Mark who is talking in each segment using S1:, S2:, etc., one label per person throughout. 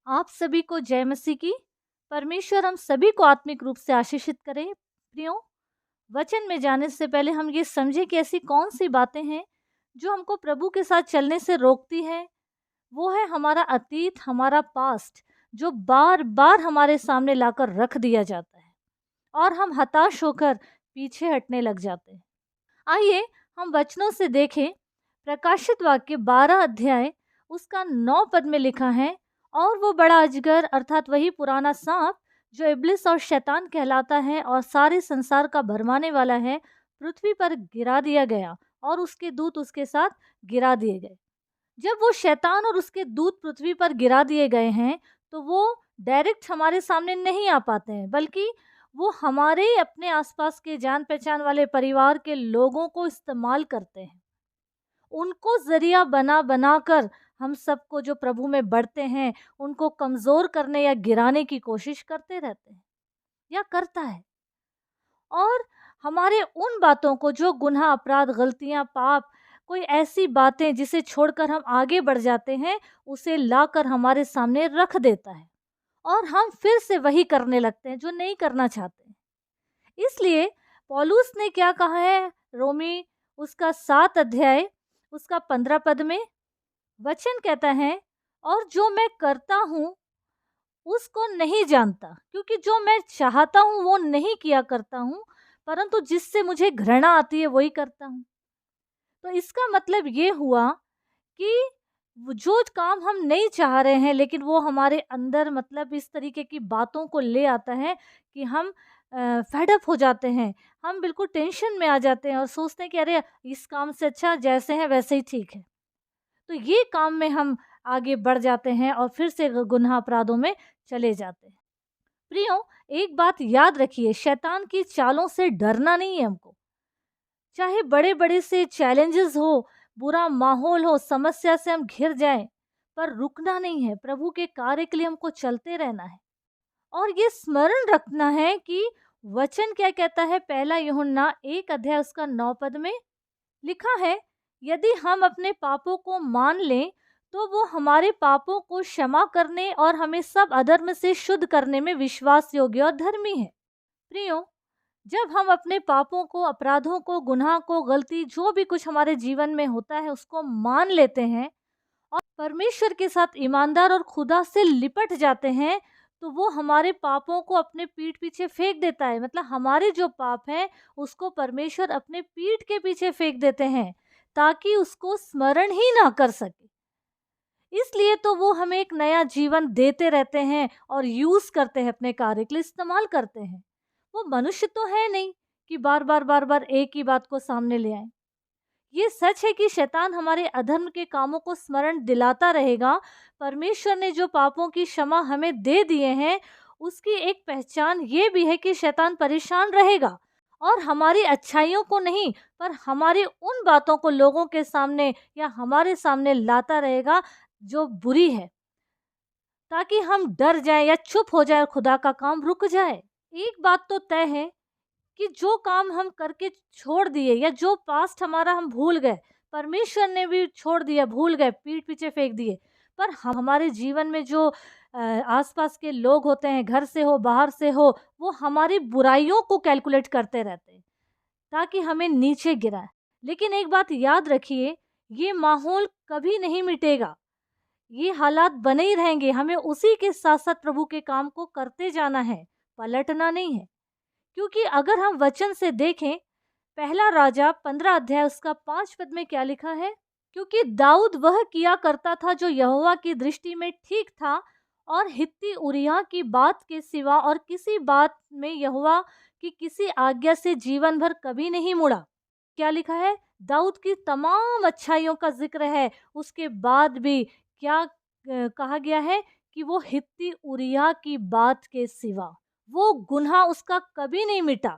S1: आप सभी को जय मसीह की। परमेश्वर हम सभी को आत्मिक रूप से आशीषित करे। प्रियो, वचन में जाने से पहले हम ये समझे कि ऐसी कौन सी बातें हैं जो हमको प्रभु के साथ चलने से रोकती है। वो है हमारा अतीत, हमारा पास्ट, जो बार बार हमारे सामने लाकर रख दिया जाता है और हम हताश होकर पीछे हटने लग जाते हैं। आइए हम वचनों से देखें। प्रकाशित वाक्य 12 अध्याय उसका 9 पद में लिखा है, और वो बड़ा अजगर अर्थात वही पुराना सांप जो इब्लिस और शैतान कहलाता है और सारे संसार का भरमाने वाला है, पृथ्वी पर गिरा दिया गया और उसके दूत उसके साथ गिरा दिए गए। जब वो शैतान और उसके दूत पृथ्वी पर गिरा दिए गए हैं, तो वो डायरेक्ट हमारे सामने नहीं आ पाते हैं, बल्कि वो हमारे अपने आसपास के जान पहचान वाले परिवार के लोगों को इस्तेमाल करते हैं। उनको ज़रिया बना बनाकर हम सबको जो प्रभु में बढ़ते हैं, उनको कमज़ोर करने या गिराने की कोशिश करते रहते हैं या करता है। और हमारे उन बातों को, जो गुनाह, अपराध, गलतियाँ, पाप, कोई ऐसी बातें जिसे छोड़कर हम आगे बढ़ जाते हैं, उसे लाकर हमारे सामने रख देता है और हम फिर से वही करने लगते हैं जो नहीं करना चाहते। इसलिए पौलुस ने क्या कहा है, रोमी उसका 7 अध्याय उसका 15 पद में वचन कहता है, और जो मैं करता हूँ उसको नहीं जानता, क्योंकि जो मैं चाहता हूँ वो नहीं किया करता हूँ, परंतु जिससे मुझे घृणा आती है वही करता हूँ। तो इसका मतलब ये हुआ कि जो काम हम नहीं चाह रहे हैं, लेकिन वो हमारे अंदर मतलब इस तरीके की बातों को ले आता है कि हम फेड अप हो जाते हैं, हम बिल्कुल टेंशन में आ जाते हैं और सोचते हैं कि अरे इस काम से अच्छा जैसे है वैसे ही ठीक है। तो ये काम में हम आगे बढ़ जाते हैं और फिर से गुनाह अपराधों में चले जाते हैं। प्रियो, एक बात याद रखिए, शैतान की चालों से डरना नहीं है हमको। चाहे बड़े बड़े से चैलेंजेस हो, बुरा माहौल हो, समस्या से हम घिर जाएं, पर रुकना नहीं है। प्रभु के कार्य के लिए हमको चलते रहना है और ये स्मरण रखना है कि वचन क्या कहता है। पहला यूहन्ना 1 अध्याय उसका 9 पद में लिखा है, यदि हम अपने पापों को मान लें तो वो हमारे पापों को क्षमा करने और हमें सब अधर्म से शुद्ध करने में विश्वास योग्य और धर्मी है। प्रियो, जब हम अपने पापों को, अपराधों को, गुनाह को, गलती जो भी कुछ हमारे जीवन में होता है उसको मान लेते हैं और परमेश्वर के साथ ईमानदार और खुदा से लिपट जाते हैं, तो वो हमारे पापों को अपने पीठ पीछे फेंक देता है। मतलब हमारे जो पाप हैं उसको परमेश्वर अपने पीठ के पीछे फेंक देते हैं, ताकि उसको स्मरण ही ना कर सके। इसलिए तो वो हमें एक नया जीवन देते रहते हैं और यूज करते हैं, अपने कार्य के लिए इस्तेमाल करते हैं। वो मनुष्य तो है नहीं कि बार बार एक ही बात को सामने ले आए। ये सच है कि शैतान हमारे अधर्म के कामों को स्मरण दिलाता रहेगा। परमेश्वर ने जो पापों की क्षमा हमें दे दिए हैं, उसकी एक पहचान ये भी है कि शैतान परेशान रहेगा और हमारी अच्छाइयों को नहीं, पर हमारी उन बातों को लोगों के सामने या हमारे सामने लाता रहेगा जो बुरी है, ताकि हम डर जाएं या चुप हो जाए और खुदा का काम रुक जाए। एक बात तो तय है कि जो काम हम करके छोड़ दिए या जो पास्ट हमारा हम भूल गए, परमेश्वर ने भी छोड़ दिया, भूल गए, पीठ पीछे फेंक दिए, पर हमारे जीवन में जो आसपास के लोग होते हैं, घर से हो बाहर से हो, वो हमारी बुराइयों को कैलकुलेट करते रहते हैं ताकि हमें नीचे गिराए। लेकिन एक बात याद रखिए, ये माहौल कभी नहीं मिटेगा, ये हालात बने ही रहेंगे। हमें उसी के साथ साथ प्रभु के काम को करते जाना है, पलटना नहीं है। क्योंकि अगर हम वचन से देखें, पहला राजा 15 अध्याय उसका 5 पद में क्या लिखा है, क्योंकि दाऊद वह किया करता था जो यहोवा की दृष्टि में ठीक था, और हित्ती उरिय्याह की बात के सिवा और किसी बात में यहोवा की किसी आज्ञा से जीवन भर कभी नहीं मुड़ा। क्या लिखा है, दाऊद की तमाम अच्छाइयों का जिक्र है, उसके बाद भी क्या कहा गया है कि वो हित्ती उरिय्याह की बात के सिवा, वो गुनाह उसका कभी नहीं मिटा,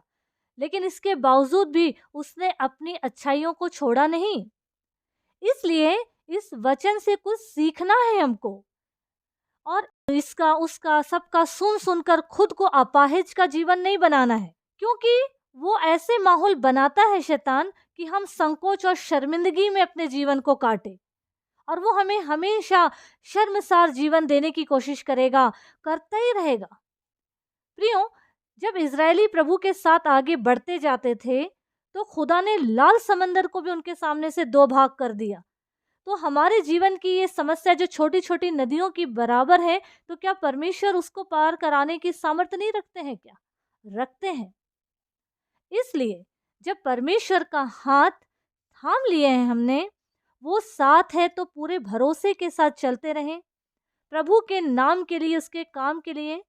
S1: लेकिन इसके बावजूद भी उसने अपनी अच्छाइयों को छोड़ा नहीं। इसलिए इस वचन से कुछ सीखना है हमको, और इसका उसका सबका सुन सुनकर खुद को अपाहिज का जीवन नहीं बनाना है, क्योंकि वो ऐसे माहौल बनाता है शैतान कि हम संकोच और शर्मिंदगी में अपने जीवन को काटे और वो हमें हमेशा शर्मसार जीवन देने की कोशिश करेगा, करता ही रहेगा। प्रियो, जब इज़राइली प्रभु के साथ आगे बढ़ते जाते थे, तो खुदा ने लाल समंदर को भी उनके सामने से 2 भाग कर दिया। तो हमारे जीवन की ये समस्या जो छोटी-छोटी नदियों की बराबर है, तो क्या परमेश्वर उसको पार कराने की सामर्थ्य नहीं रखते हैं क्या? रखते हैं। इसलिए जब परमेश्वर का हाथ थाम लिए हैं हमने, वो साथ है तो पूरे भरोसे के साथ चलते रहें, प्रभु के नाम के लिए, उसके काम के लिए,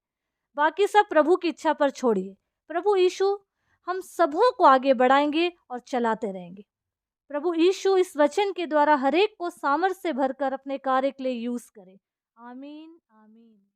S1: बाकी सब प्रभु की इच्छा पर छोड़िए। प्रभु यीशु हम सबों को आगे बढ़ाएंगे और चलाते रहेंगे। प्रभु यीशु इस वचन के द्वारा हर एक को सामर्थ्य से भरकर अपने कार्य के लिए यूज करे। आमीन, आमीन।